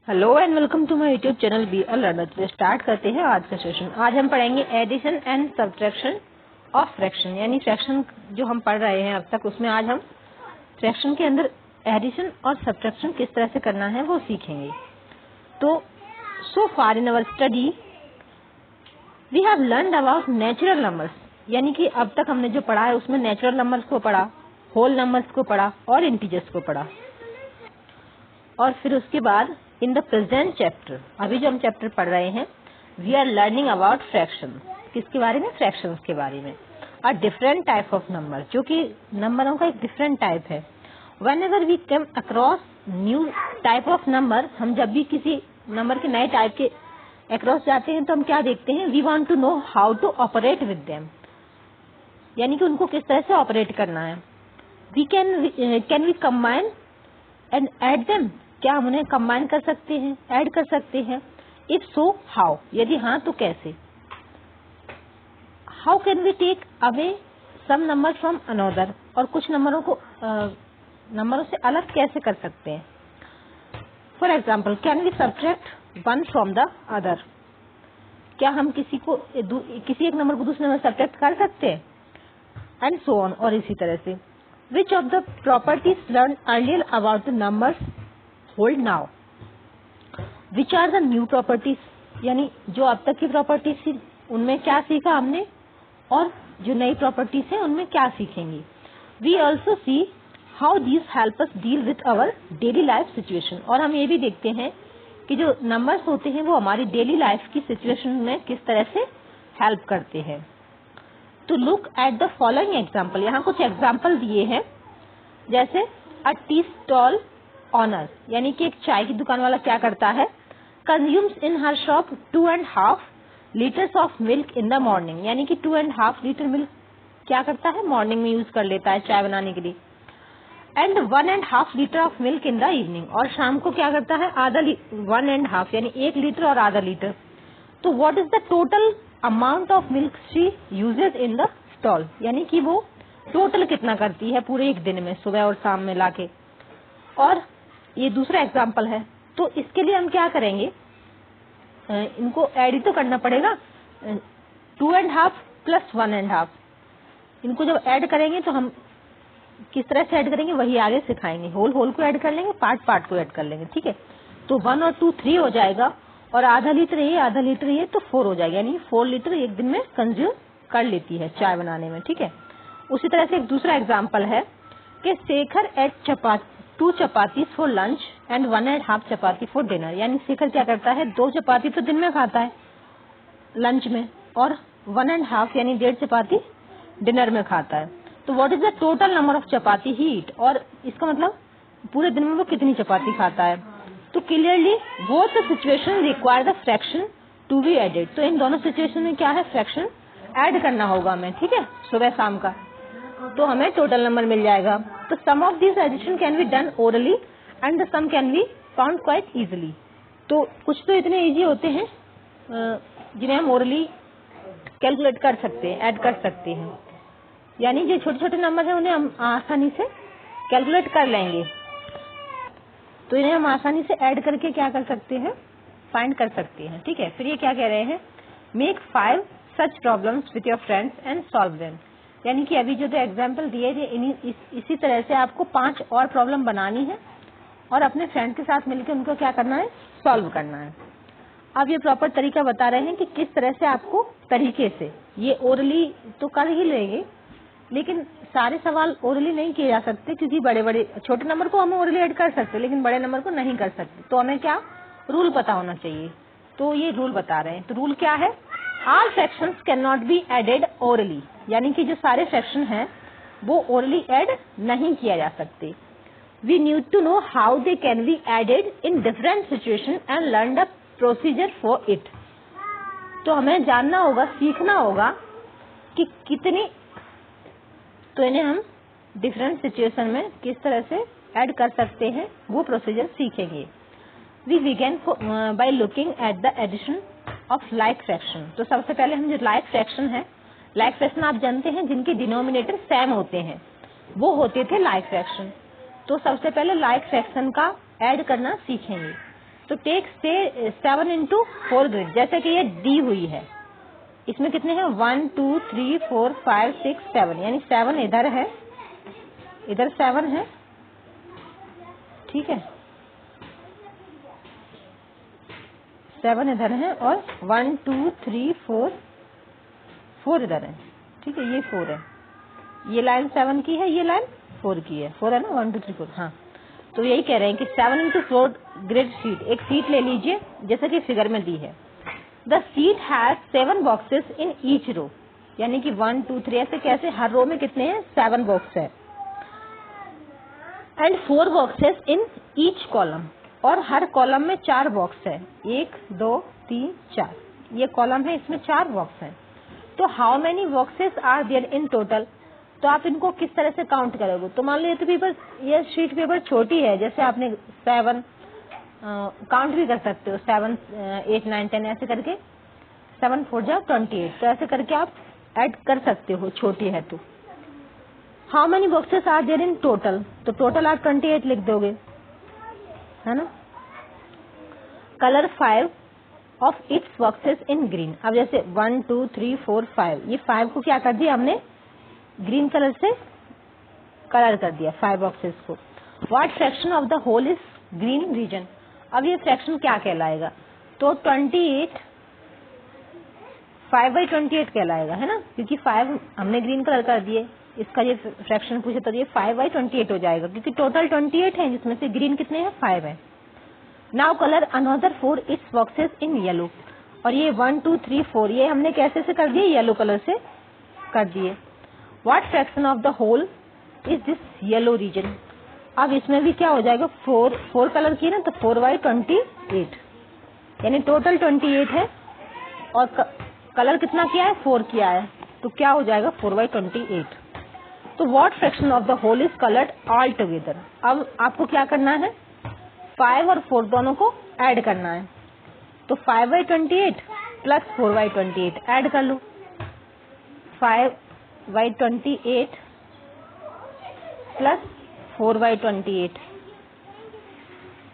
Hello and welcome to my YouTube channel be a learner. तो start करते हैं आज का सेशन। आज हम पढ़ेंगे addition and subtraction of fraction, यानी फ्रैक्शन जो हम पढ़ रहे हैं अब तक, उसमें आज हम फ्रैक्शन के अंदर एडिशन और सब्ट्रैक्शन किस तरह से करना है वो सीखेंगे। तो so far in our study we have learned about natural numbers, यानी कि अब तक हमने जो पढ़ा है उसमें नेचुरल नंबर्स को पढ़ा, होल नंबर्स को पढ़ा और इंटीजर्स को पढ़ा। और फिर उसके बाद इन द प्रेजेंट चैप्टर, अभी जो हम चैप्टर पढ़ रहे हैं, we are learning about fraction. किसके बारे में? फ्रैक्शंस के बारे में। A different type of number, जो कि नंबरों का एक डिफरेंट टाइप है। Whenever we come across new type of number, हम जब भी किसी नंबर के नए टाइप के अक्रॉस जाते हैं तो हम क्या देखते हैं? We want to know how to operate with them, यानी कि उनको किस तरह से ऑपरेट करना है। We can we combine and add them, क्या हम उन्हें कंबाइन कर सकते हैं, ऐड कर सकते हैं? इफ सो हाउ, यदि हाँ तो कैसे? How can we take away some number from another, और कुछ नंबरों को नंबरों से अलग कैसे कर सकते हैं? For example, can we subtract one from the other, क्या हम किसी एक नंबर को दूसरे नंबर सब्ट्रैक्ट कर सकते हैं? एंड सो ऑन, और इसी तरह से। Which of the properties learn earlier about the numbers hold now, which are the new properties, यानी जो अब तक की प्रॉपर्टीज थी उनमें क्या सीखा हमने, और जो नई प्रॉपर्टीज है उनमें क्या सीखेंगे। We also see how these help us deal with our daily life situation, और हम ये भी देखते हैं कि जो नंबर्स होते हैं वो हमारी डेली लाइफ की सिचुएशन में किस तरह से हेल्प करते हैं। To look at the following example, यहाँ कुछ एग्जाम्पल दिए हैं, जैसे अ टी स्टॉल ऑनर, यानी कि एक चाय की दुकान वाला क्या करता है? Consumes in her shop 2.5 litres of milk in the morning, यानी कि 2.5 लीटर मिल्क क्या करता है? मॉर्निंग में यूज कर लेता है चाय बनाने के लिए। And 1.5 litre of milk in the evening, और शाम को क्या करता है? 1.5 यानी 1 लीटर और आधा लीटर। तो what is the total amount of milk she uses in the stall, यानी कि वो टोटल कितना करती है पूरे एक दिन में, सुबह और शाम में लाके। और ये दूसरा एग्जाम्पल है, तो इसके लिए हम क्या करेंगे? इनको ऐड ही तो करना पड़ेगा। 2.5 प्लस 1.5, इनको जब ऐड करेंगे तो हम किस तरह से ऐड करेंगे वही आगे सिखाएंगे। होल को ऐड कर लेंगे, पार्ट को ऐड कर लेंगे, ठीक है। तो 1 और 2 3 हो जाएगा, और आधा लीटर ये तो 4 हो जाएगा, यानी 4 लीटर एक दिन में कंज्यूम कर लेती है चाय बनाने में, ठीक है। उसी तरह से एक दूसरा एग्जाम्पल है कि Shekhar ate 2 chapati for lunch and 1.5 chapati for dinner, यानी शेखर क्या करता है? 2 चपाती तो दिन में खाता है लंच में, और 1.5 यानी 1.5 चपाती डिनर में खाता है। तो what is the total number of chapati he eat, और इसका मतलब पूरे दिन में वो कितनी चपाती खाता है। तो clearly both the situation require the fraction to be added, तो इन दोनों सिचुएशन में क्या है? फ्रैक्शन ऐड करना होगा हमें, ठीक है, सुबह शाम का, तो हमें टोटल नंबर मिल जाएगा। तो sum of this addition can be done orally and the sum can be found quite easily. तो कुछ तो इतने इजी होते हैं जिन्हें हम ओरली कैलकुलेट कर सकते हैं, ऐड कर सकते हैं, यानी जो छोटे छोटे नंबर हैं उन्हें हम आसानी से कैलकुलेट कर लेंगे। तो इन्हें हम आसानी से ऐड करके क्या कर सकते हैं? फाइंड कर सकते हैं, ठीक है। फिर ये क्या कह रहे हैं? Make 5 such problems with your friends and solve them, यानी कि अभी जो एग्जाम्पल दिए थे इसी तरह से आपको 5 और प्रॉब्लम बनानी है और अपने फ्रेंड के साथ मिलकर उनको क्या करना है? सॉल्व करना है। अब ये प्रॉपर तरीका बता रहे हैं कि किस तरह से आपको तरीके से, ये ओरली तो कर ही लेंगे, लेकिन सारे सवाल ओरली नहीं किए जा सकते, क्योंकि बड़े छोटे नंबर को हम ओरली ऐड कर सकते, लेकिन बड़े नंबर को नहीं कर सकते। तो हमें क्या रूल पता होना चाहिए, तो ये रूल बता रहे हैं। तो रूल क्या है? All fractions can not be added orally, यानी कि जो सारे फ्रैक्शन हैं वो ओरली ऐड नहीं किया जा सकते। We need to know how they can be added in different situation and learn the procedure for it, तो हमें जानना होगा, सीखना होगा कि कितनी, तो इन्हें हम डिफरेंट सिचुएशन में किस तरह से ऐड कर सकते हैं वो प्रोसीजर सीखेंगे। We begin by looking at the addition of like fraction, तो सबसे पहले हम जो लाइक फ्रैक्शन है, लाइक फ्रैक्शन आप जानते हैं जिनके डिनोमिनेटर सेम होते हैं, वो होते थे लाइक फ्रैक्शन। तो सबसे पहले लाइक फ्रैक्शन का ऐड करना सीखेंगे। तो टेक से 7 into 4 ग्रिड, जैसे कि ये दी हुई है, इसमें कितने हैं 1 2 3 4 5 6 7, यानी 7 इधर है, इधर 7 है, ठीक है, 7 इधर है और 1 2 3 4 इधर है, ठीक है, ये 4 है, ये लाइन 7 की है, ये लाइन 4 की है, 4 है ना, 1 2 3 4, हाँ। तो यही कह रहे हैं कि 7 into 4 ग्रिड शीट, एक शीट ले लीजिए जैसे कि फिगर में दी है। The sheet has 7 boxes in each row, यानी कि 1 2 3 ऐसे कैसे, हर रो में कितने हैं 7 बॉक्स है, and 4 boxes in each column, और हर कॉलम में 4 बॉक्स है, 1 2 3 4, ये कॉलम है, इसमें 4 बॉक्स है। तो how many boxes are there in total, तो आप इनको किस तरह से काउंट करोगे, तो मान लो ये शीट पेपर छोटी है, जैसे आपने 7 काउंट भी कर सकते हो, 7 8 9 10 ऐसे करके, 7 4 जा 28, तो ऐसे करके आप ऐड कर सकते हो, छोटी है तो। How many boxes are there in total, तो टोटल आप 28 लिख दोगे, है ना। Colour 5 of its boxes in green, अब जैसे 1 2 3 4 5, ये 5 को क्या कर दिया हमने, ग्रीन कलर से कलर कर दिया 5 बॉक्सेस को। What fraction of the whole is green region, अब ये फ्रैक्शन क्या कहलाएगा, तो 28 5/28 कहलाएगा, है ना, क्योंकि 5 हमने ग्रीन कलर कर दिए, इसका ये फ्रैक्शन पूछे तो ये 5/28 हो जाएगा, क्योंकि टोटल 28 है, जिसमें से ग्रीन कितने हैं 5 है। Now colour another 4 it's boxes in yellow, और ये 1 2 3 4 ये हमने कैसे से कर दिए, येलो कलर से कर दिए। What fraction of the whole is this yellow region, अब इसमें भी क्या हो जाएगा, 4 कलर की है ना, तो 4/28, यानी टोटल 28 है और कलर कितना किया है 4 किया है, तो क्या हो जाएगा 4/28। तो what fraction of the whole is coloured altogether, अब आपको क्या करना है, 5 और 4 दोनों को ऐड करना है, तो 5/28 प्लस 4/28 ऐड कर लो, 5/28 प्लस 4/28,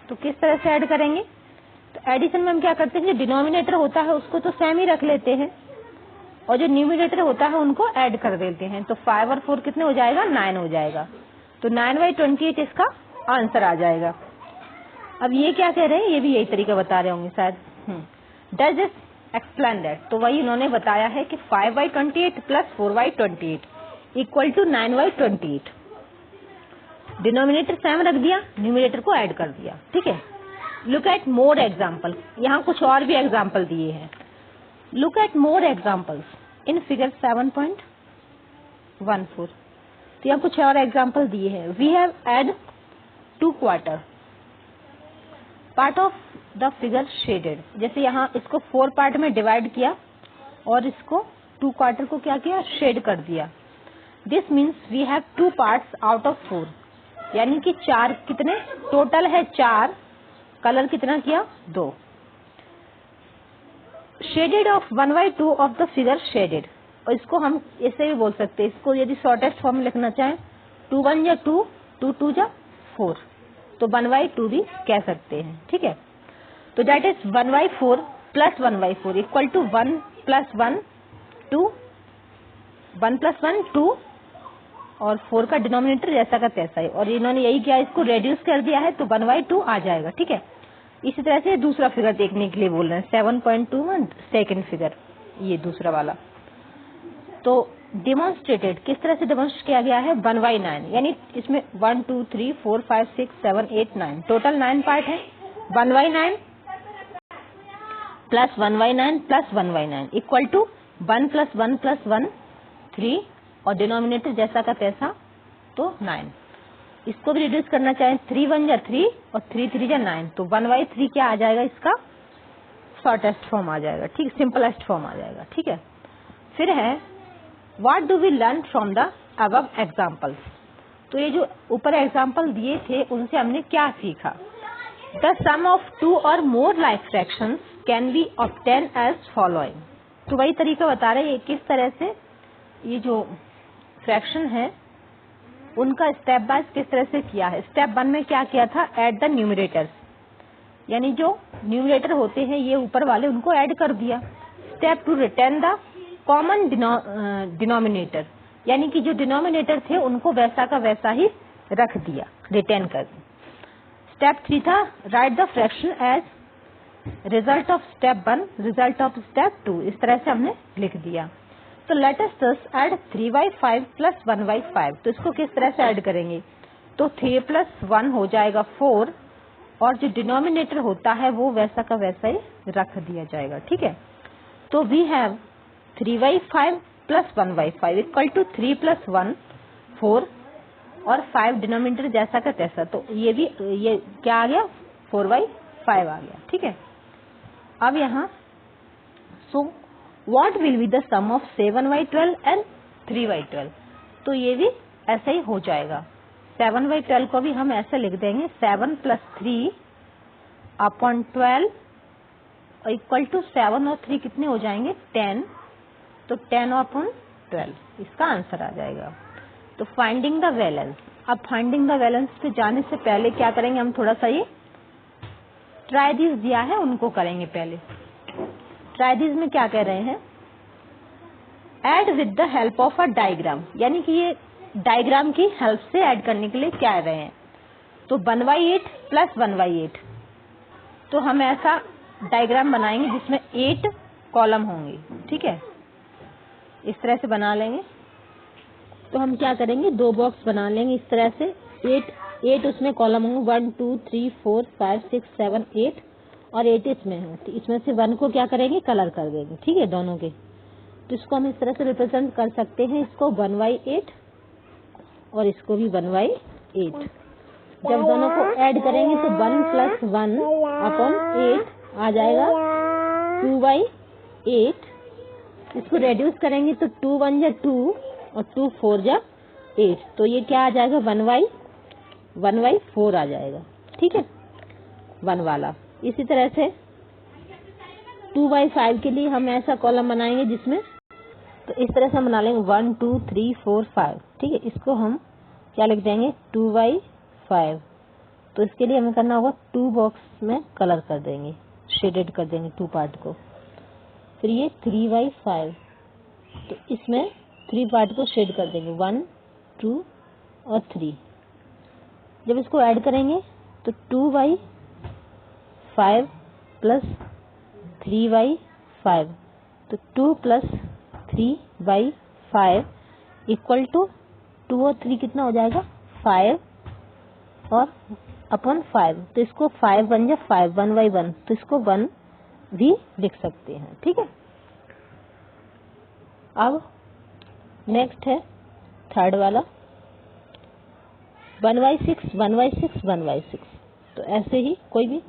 तो किस तरह से ऐड करेंगे, तो एडिशन में हम क्या करते हैं, जो डिनोमिनेटर होता है उसको तो सेम ही रख लेते हैं, और जो न्यूमिनेटर होता है उनको ऐड कर देते हैं, तो 5 और 4 कितने हो जाएगा, 9 हो जाएगा, तो 9/28 इसका आंसर आ जाएगा। अब ये क्या कह रहे हैं, ये भी यही तरीका बता रहे होंगे शायद, डज दिस एक्सप्लेन दैट, तो वही इन्होंने बताया है कि 5/28 plus 4/28 equal to 9/28, denominator same रख दिया, न्यूमिनेटर को ऐड कर दिया, ठीक है। लुक एट मोर एग्जाम्पल, यहाँ कुछ और भी एग्जाम्पल दिए हैं, look at more examples in figure 7.14, तो यहाँ कुछ और एग्जाम्पल दिए हैं। We have add 2 quarter part of the figure shaded, जैसे यहाँ इसको 4 पार्ट में डिवाइड किया और इसको 2 क्वार्टर को क्या किया, शेड कर दिया। This means we have 2 parts out of 4, यानी कि 4 कितने टोटल है 4, कलर कितना किया 2। Shaded of 1/2 of the figure shaded, और इसको हम ऐसे भी बोल सकते हैं, इसको यदि शॉर्टेस्ट फॉर्म लिखना चाहें 2 1 या 2 2 2 जा 4, तो 1/2 भी कह सकते हैं, ठीक है। तो that is 1/4 plus 1/4 equal to 1 + 1 2, 1 + 1 2, और 4 का डिनोमिनेटर जैसा का तैसा ही, और इन्होंने यही किया, इसको रेड्यूस कर दिया है तो 1/2 आ जाएगा, ठीक है। इसी तरह से दूसरा फिगर देखने के लिए बोल रहे हैं 7.21 सेकेंड फिगर, ये दूसरा वाला। तो डेमोन्स्ट्रेटेड किस तरह से डेमोन्स्ट्रेट किया गया है, 1/9, यानी इसमें 1 2 3 4 5 6 7 8 9 टोटल 9 पार्ट है, 1/9 प्लस 1/9 प्लस 1/9 इक्वल टू 1 + 1 + 1 3, और डिनोमिनेटर जैसा का तैसा तो 9। इसको भी रिड्यूस करना चाहें 3 1 जा 3 और 3 3 जा 9, तो 1/3 क्या आ जाएगा, इसका शॉर्टेस्ट फॉर्म आ जाएगा, ठीक, सिंपलेस्ट फॉर्म आ जाएगा, ठीक है। फिर है what do we learn from the above examples, तो ये जो ऊपर एग्जाम्पल दिए थे उनसे हमने क्या सीखा। द सम ऑफ 2 और more like fractions can be obtain as following, तो वही तरीका बता रहे हैं किस तरह से ये जो फ्रैक्शन है उनका स्टेप बाय किस तरह से किया है। स्टेप 1 में क्या किया था, एड द न्यूमरेटर्स, यानी जो न्यूमरेटर होते हैं ये ऊपर वाले, उनको ऐड कर दिया। Step 2 return the common denominator, यानी कि जो डिनोमिनेटर थे उनको वैसा का वैसा ही रख दिया, रिटर्न कर दिया। स्टेप 3 था write the fraction as result of step 1 result of step 2, इस तरह से हमने लिख दिया। तो let us thus add 3/5 plus 1/5, तो इसको किस तरह से ऐड करेंगे, तो 3 + 1 हो जाएगा 4, और जो डिनोमिनेटर होता है वो वैसा का वैसा ही रख दिया जाएगा। ठीक है, तो we have 3/5 plus 1/5 equal to 3 + 1 4, और 5 डिनोमिनेटर जैसा का तैसा, तो ये क्या आ गया 4/5 आ गया। ठीक है, अब यहाँ so what will be the sum of 7/12 and 3/12, तो ये भी ऐसा ही हो जाएगा। 7/12 को भी हम ऐसे लिख देंगे 7 + 3 अपॉन 12 इक्वल टू 7 और 3 कितने हो जाएंगे 10, तो 10 अपॉन 12 इसका आंसर आ जाएगा। तो फाइंडिंग द बैलेंस, अब फाइंडिंग द बैलेंस पे जाने से पहले क्या करेंगे, हम थोड़ा सा ये ट्राई दिस दिया है उनको करेंगे पहले। ट्राई दिस में क्या कह रहे हैं, add with the help of a diagram, यानी कि ये डायग्राम की हेल्प से ऐड करने के लिए कह रहे हैं। तो 1/8 प्लस 1/8, तो हम ऐसा डायग्राम बनाएंगे जिसमें 8 कॉलम होंगे। ठीक है, इस तरह से बना लेंगे। तो हम क्या करेंगे, 2 बॉक्स बना लेंगे इस तरह से, 8 उसमें कॉलम होंगे, 1 2 3 4 5 6 7 8, और 8 इसमें है। तो इसमें से 1 को क्या करेंगे, कलर कर देंगे। ठीक है, दोनों के। तो इसको हम इस तरह से रिप्रेजेंट कर सकते हैं, इसको 1/8 और इसको भी 1/8। जब दोनों को ऐड करेंगे तो 1 + 1 अपॉन 8 आ जाएगा 2/8। इसको रेड्यूस करेंगे तो 2 1 जा 2 और 2 4 जा 8, तो ये क्या आ जाएगा 1/4 आ जाएगा। ठीक है, 1 वाला। इसी तरह से 2/5 के लिए हम ऐसा कॉलम बनाएंगे जिसमें, तो इस तरह से हम बना लेंगे 1 2 3 4 5। ठीक है, इसको हम क्या लिख देंगे 2/5। तो इसके लिए हमें करना होगा 2 बॉक्स में कलर कर देंगे, शेडेड कर देंगे 2 पार्ट को। फिर ये 3/5, तो इसमें 3 पार्ट को शेड कर देंगे 1 2 और 3। जब इसको ऐड करेंगे तो 2/5 प्लस 3/5, तो 2 + 3/5 इक्वल टू 2 और 3 कितना हो जाएगा 5 और अपॉन 5, तो इसको 5 1 जा 5 1/1, तो इसको 1 भी लिख सकते हैं। ठीक है, अब नेक्स्ट है थर्ड वाला 1/6 1/6 1/6, तो ऐसे ही कोई भी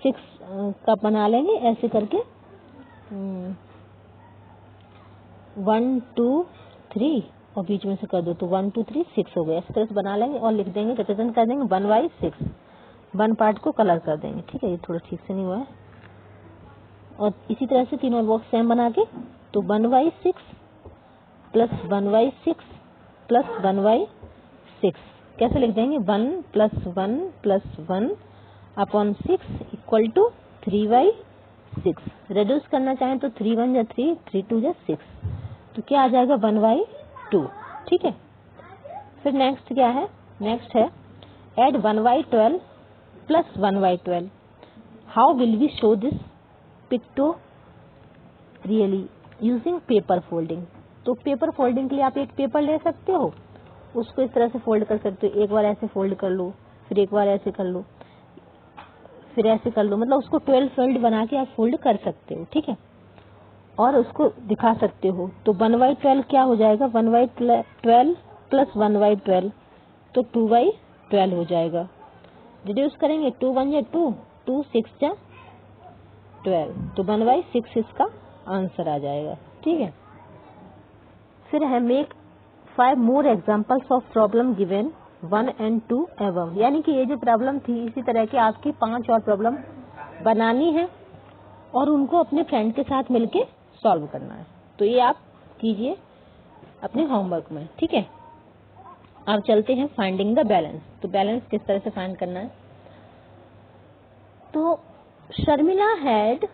6 का बना लेंगे ऐसे करके 1 2 3 और बीच में से कर दो तो 1 2 3 6 हो गया। इस तरह से बना लेंगे और लिख देंगे, रिप्रेजेंट कर देंगे 1/6, 1 पार्ट को कलर कर देंगे। ठीक है, ये थोड़ा ठीक से नहीं हुआ है। और इसी तरह से तीनों बॉक्स सेम बना के, तो 1/6 प्लस 1/6 प्लस 1/6 कैसे लिख देंगे 1 + 1 + 1 अपॉन 6 इक्वल टू 3/6। रेड्यूस करना चाहें तो 3 1 जा 3 3 2 जा 6, तो क्या आ जाएगा 1/2। ठीक है, फिर नेक्स्ट क्या है, नेक्स्ट है add 1/12 plus 1/12। How will we show this pictorially using paper folding. तो पेपर फोल्डिंग के लिए आप एक पेपर ले सकते हो, उसको इस तरह से फोल्ड कर सकते हो, एक बार ऐसे फोल्ड कर लो, फिर एक बार ऐसे कर लो, फिर ऐसे कर लो, मतलब उसको 12 फोल्ड बना के आप फोल्ड कर सकते हो। ठीक है, और उसको दिखा सकते हो। तो 1/12 क्या हो जाएगा 1/12 प्लस 1/12, तो 2/12 हो जाएगा। रिड्यूस करेंगे 2 1 जा 2 2 6 जा 12, तो 1/6 इसका आंसर आ जाएगा। ठीक है, फिर है make 5 more examples of problem given 1 and 2 एवं, यानी कि ये जो प्रॉब्लम थी इसी तरह की आपकी 5 और प्रॉब्लम बनानी है और उनको अपने फ्रेंड के साथ मिलके सॉल्व करना है। तो ये आप कीजिए अपने होमवर्क में। ठीक है, अब चलते हैं फाइंडिंग द बैलेंस। तो बैलेंस किस तरह से फाइंड करना है, तो Sharmila had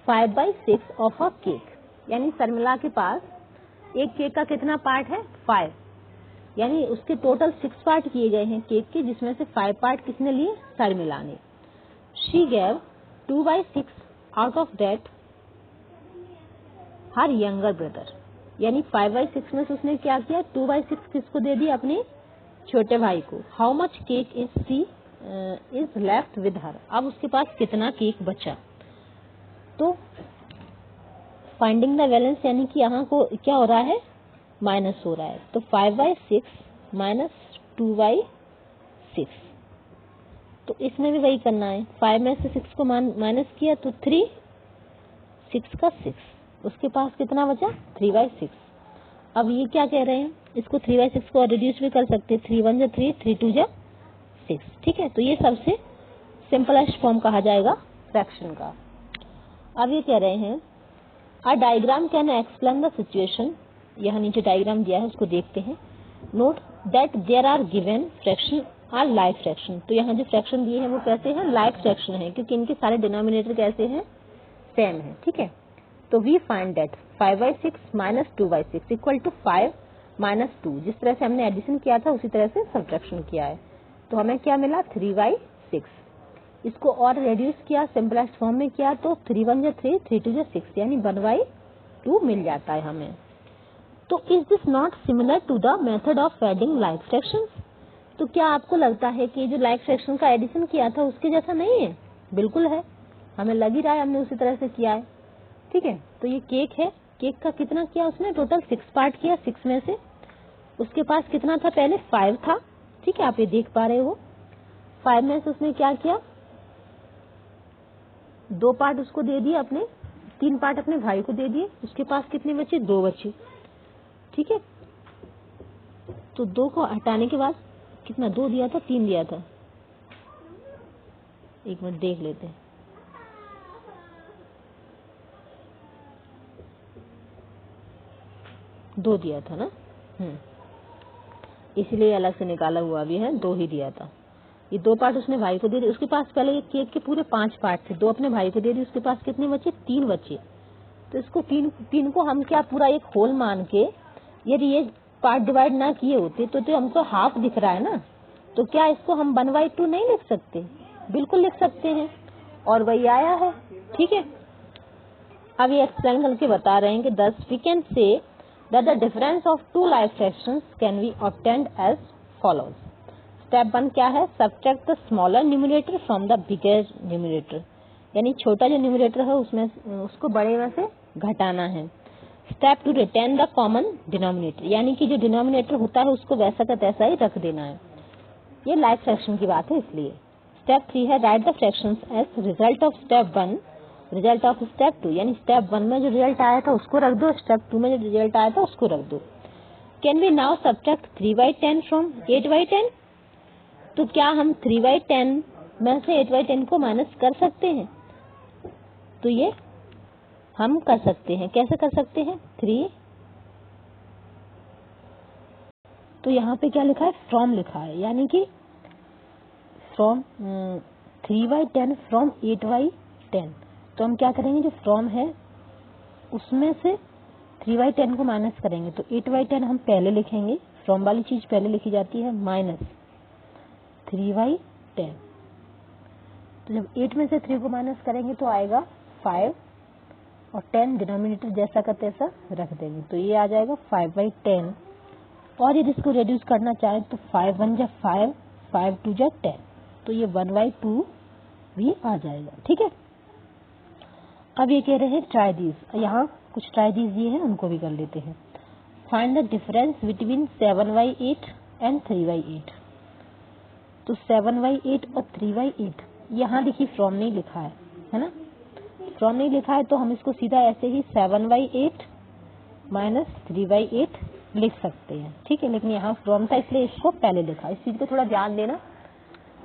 5/6 of a cake, यानी शर्मिला के पास एक केक का कितना पार्ट है? 5, यानी उसके टोटल 6 पार्ट किए गए हैं केक के, जिसमें से 5 पार्ट किसने लिए? शर्मिला ने। She gave 2/6 out of that her younger brother, यानी 5/6 में से उसने क्या किया? 2/6 किसको दे दिया? अपने छोटे भाई को। How much cake is see is left with her, अब उसके पास कितना केक बचा? तो फाइंडिंग द बैलेंस, यानी कि यहाँ को क्या हो रहा है? माइनस हो रहा है। तो 5/6 माइनस 2/6, तो इसमें भी वही करना है। 5 में से 6 को माइनस किया तो 3, 6 का 6, उसके पास कितना बचा? 3/6। अब ये क्या कह रहे हैं? इसको 3/6 को रिड्यूस भी कर सकते हैं। 3 1 जा 3, 3 2 जा 6, ठीक है। तो ये सबसे सिंपलेस्ट फॉर्म कहा जाएगा फ्रैक्शन का। अब ये कह रहे हैं a diagram can explain the situation, यहाँ नीचे डायग्राम दिया है उसको देखते हैं। Note that there are given fraction are like fraction, तो यहाँ जो फ्रैक्शन दिए हैं वो कैसे हैं? लाइक फ्रैक्शन है, क्योंकि इनके सारे डिनोमिनेटर कैसे हैं? सेम है, ठीक है। तो we find that 5/6 minus 2/6 equal to 5 minus 2, जिस तरह से हमने एडिशन किया था उसी तरह से सब्ट्रैक्शन किया है। तो हमें क्या मिला? 3/6। इसको और रेड्यूस किया, सिंपलेस्ट फॉर्म में किया, तो 3 1 जा 3, 3 2 जा 6, यानी 1/2 मिल जाता है हमें। तो is this not similar to the method of adding like fractions? तो क्या आपको लगता है कि जो लाइक फ्रैक्शन का एडिशन किया था उसके जैसा नहीं है? बिल्कुल है, हमें लग ही रहा है हमने उसी तरह से किया है, ठीक है। तो ये केक है, केक का कितना किया उसने? टोटल 6 पार्ट किया। 6 में से उसके पास कितना था? पहले 5 था, ठीक है, आप ये देख पा रहे हो। 5 में से उसने क्या किया? 2 पार्ट उसको दे दिए अपने, 3 पार्ट अपने भाई को दे दिए। उसके पास कितने बचे? 2 बचे, ठीक है। तो 2 को हटाने के बाद कितना? 2 दिया था, 3 दिया था? एक मिनट देख लेते हैं। 2 दिया था ना, इसलिए अलग से निकाला हुआ भी है, 2 ही दिया था। ये 2 पार्ट उसने भाई को दे दिए। उसके पास पहले ये केक के पूरे 5 पार्ट थे, 2 अपने भाई को दे दिए। उसके पास कितने बचे? 3 बचे। तो इसको 3 को हम क्या पूरा एक होल मान के, यदि ये पार्ट डिवाइड ना किए होते तो हमको हाफ दिख रहा है ना, तो क्या इसको हम 1/2 नहीं लिख सकते? बिल्कुल लिख सकते हैं, और वही आया है, ठीक है। अब ये एक्सप्लेन करके बता रहे हैं कि thus we can say that the difference of two like fractions can be obtained as follows. Step 1 क्या है? Subtract the smaller numerator from the bigger numerator, यानी छोटा जो न्यूमरेटर है उसमें उसको बड़े में से घटाना है। Step 2 retain the common denominator, यानी कि जो डिनोमिनेटर होता है उसको वैसा का तैसा ही रख देना है। ये लाइक फ्रैक्शन की बात है इसलिए। Step 3 है write the fractions as result of step 1 result of step 2, यानी स्टेप 1 में जो रिजल्ट आया था उसको रख दो, स्टेप 2 में जो रिजल्ट आया था उसको रख दो। Can we now subtract 3/10 from 8/10? तो क्या हम 3/10 में से 8/10 को माइनस कर सकते हैं? तो ये हम कर सकते हैं। कैसे कर सकते हैं? 3, तो यहाँ पे क्या लिखा है? फ्रॉम लिखा है, यानी कि फ्रॉम 3/10 फ्रॉम 8/10। तो हम क्या करेंगे? जो फ्रॉम है उसमें से 3/10 को माइनस करेंगे, तो 8/10 हम पहले लिखेंगे, फ्रॉम वाली चीज पहले लिखी जाती है, माइनस 3/10। तो जब 8 में से 3 को माइनस करेंगे तो आएगा 5, और 10 डिनोमिनेटर जैसा का तैसा रख देंगे, तो ये आ जाएगा 5/10। और यदि इसको रिड्यूस करना चाहे तो 5 1 जा 5, 5 2 जा 10, तो ये 1/2 भी आ जाएगा, ठीक है। अब ये कह रहे हैं ट्राई दीज, यहाँ कुछ ट्राई दीज दिए हैं उनको भी कर लेते हैं। Find the difference between 7/8 and 3/8। तो 7/8 और 3/8, यहाँ देखिए फ्रॉम नहीं लिखा है ना, फ्रॉम नहीं लिखा है, तो हम इसको सीधा ऐसे ही 7/8 माइनस 3/8 लिख सकते हैं, ठीक है। लेकिन यहाँ फ्रॉम था इसलिए इसको पहले लिखा। इस चीज को थोड़ा ध्यान देना,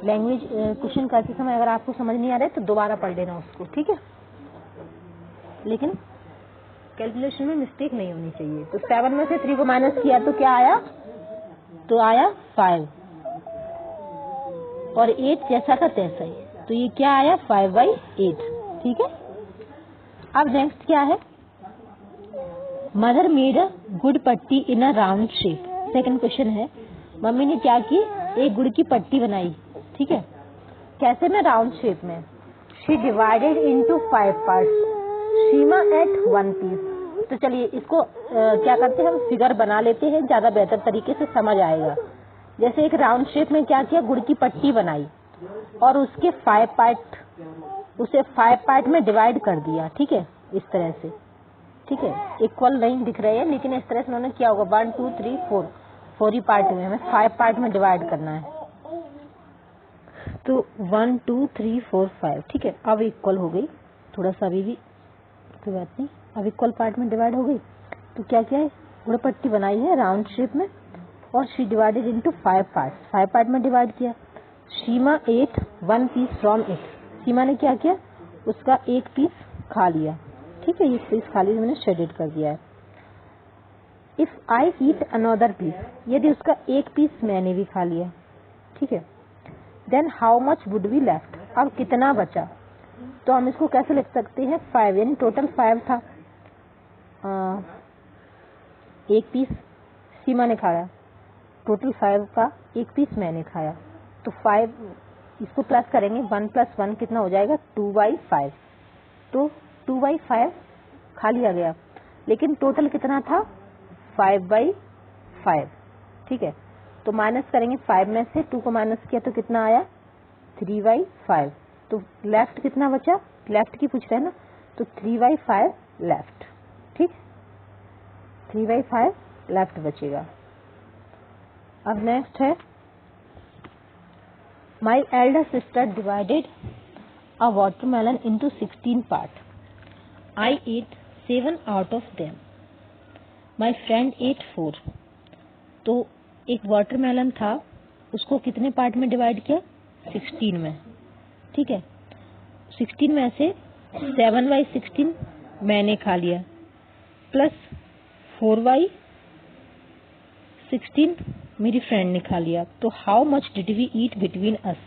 लैंग्वेज क्वेश्चन करते समय अगर आपको समझ नहीं आ रहा है तो दोबारा पढ़ लेना उसको, ठीक है। लेकिन कैलकुलेशन में मिस्टेक नहीं होनी चाहिए। तो 7 में से 3 को माइनस किया तो क्या आया? तो आया 5, और 8 जैसा का तैसा ही, तो ये क्या आया? 5/8। ठीक है। अब नेक्स्ट क्या है, mother made a gur patti in a round shape. Second question है, मम्मी ने क्या की, एक गुड़ की पट्टी बनाई, ठीक है, कैसे में, राउंड शेप में। She divided into 5 parts, Sheema ate 1 piece. तो चलिए इसको क्या करते हैं, हम फिगर बना लेते हैं, ज्यादा बेहतर तरीके से समझ आएगा। जैसे एक राउंड शेप में क्या किया, गुड़ की पट्टी बनाई और उसके 5 पार्ट, उसे 5 पार्ट में डिवाइड कर दिया, ठीक है, इस तरह से, ठीक है, इक्वल नहीं दिख रहे हैं लेकिन इस तरह से उन्होंने क्या होगा, 1 2 3 4, 4 ही पार्ट में, हमें 5 पार्ट में डिवाइड करना है। तो 1 2 3 4 5, ठीक है। अब इक्वल हो गई, थोड़ा सा अभी भी कोई बात नहीं, अब इक्वल पार्ट में डिवाइड हो गई। तो क्या क्या है, गुड़ पट्टी बनाई है राउंड शेप में और she divided into 5 parts, 5 part में डिवाइड किया। शीमा एट 1 पीस फ्रॉम इट, सीमा ने क्या किया, उसका एक पीस खा लिया, ठीक है, ये पीस खा लिया, मैंने शेडेड कर दिया है। If I eat another piece, यदि उसका एक पीस मैंने भी खा लिया, ठीक है, then how much would be left, अब कितना बचा। तो हम इसको कैसे लिख सकते हैं, 5, यानी टोटल 5 था, एक पीस सीमा ने खाया, टोटल 5 का एक पीस मैंने खाया। तो 5 इसको प्लस करेंगे, 1 + 1 कितना हो जाएगा, 2/5। तो 2/5 खा लिया गया, लेकिन टोटल कितना था, 5/5, ठीक है। तो माइनस करेंगे, 5 में से 2 को माइनस किया तो कितना आया, 3/5। तो लेफ्ट कितना बचा, लेफ्ट की पूछ रहे हैं ना, तो 3/5 लेफ्ट, ठीक, 3/5 लेफ्ट बचेगा। अब नेक्स्ट है, my elder sister divided a watermelon into 16 part, I ate 7 out of them, my friend ate 4। तो एक वाटरमेलन था, उसको कितने पार्ट में डिवाइड किया, 16 में, ठीक है। 16 में से 7/16 मैंने खा लिया, प्लस 4/16 मेरी फ्रेंड ने खा लिया। तो how much did we eat between us,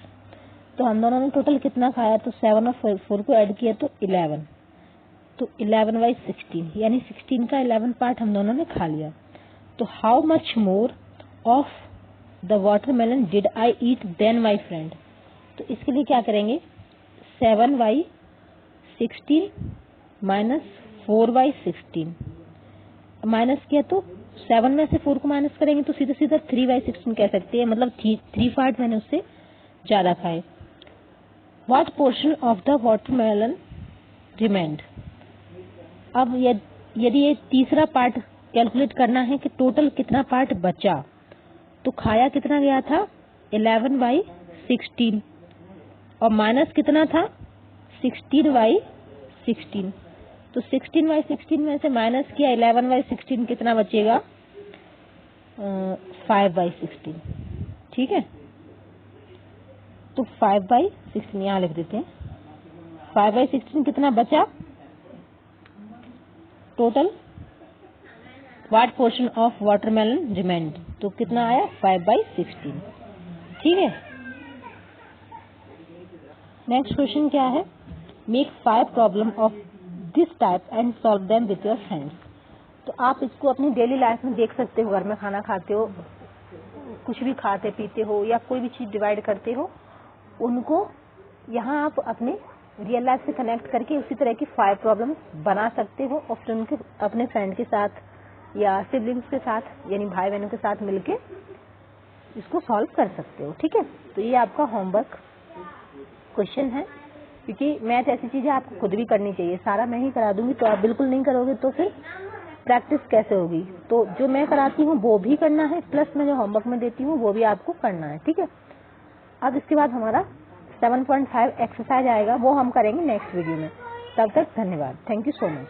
तो हम दोनों ने टोटल कितना खाया, तो 7 और 4 को ऐड किया तो 11, तो 11/16, यानी 16 का 11 पार्ट हम दोनों ने खा लिया। तो how much more of the watermelon did I eat than my friend, तो इसके लिए क्या करेंगे, 7/16 माइनस 4/16, माइनस किया तो 7 में से 4 को माइनस करेंगे तो सीधा सीधा 3/16 कह सकते हैं, मतलब 3 पार्ट मैंने उससे ज्यादा खाए। What portion of the watermelon remained, अब यदि ये तीसरा पार्ट कैलकुलेट करना है कि टोटल कितना पार्ट बचा, तो खाया कितना गया था, 11/16 और माइनस कितना था, 16/16। तो 16/16 में से माइनस किया 11/16 कितना बचेगा, 5/16, ठीक है। तो 5/16 यहाँ लिख देते हैं, 5/16 कितना बचा total, what portion of watermelon remained, तो कितना आया, 5/16, ठीक है। नेक्स्ट क्वेश्चन क्या है, make 5 problem of this type and solve them with your friends. तो आप इसको अपनी डेली लाइफ में देख सकते हो, घर में खाना खाते हो, कुछ भी खाते पीते हो या कोई भी चीज डिवाइड करते हो, उनको यहाँ आप अपने रियल लाइफ से कनेक्ट करके उसी तरह की 5 प्रॉब्लम बना सकते हो और फिर उनके अपने फ्रेंड के साथ या सिबलिंग्स के साथ, यानी भाई बहनों के साथ मिलके इसको सॉल्व कर सकते हो, ठीक है। तो ये आपका होमवर्क क्वेश्चन है, क्योंकि मैथ ऐसी चीज है आपको खुद भी करनी चाहिए, सारा मैं ही करा दूंगी तो आप बिल्कुल नहीं करोगे तो फिर प्रैक्टिस कैसे होगी। तो जो मैं कराती हूँ वो भी करना है, प्लस मैं जो होमवर्क में देती हूँ वो भी आपको करना है, ठीक है। अब इसके बाद हमारा 7.5 एक्सरसाइज आएगा, वो हम करेंगे नेक्स्ट वीडियो में। तब तक धन्यवाद, थैंक यू सो मच।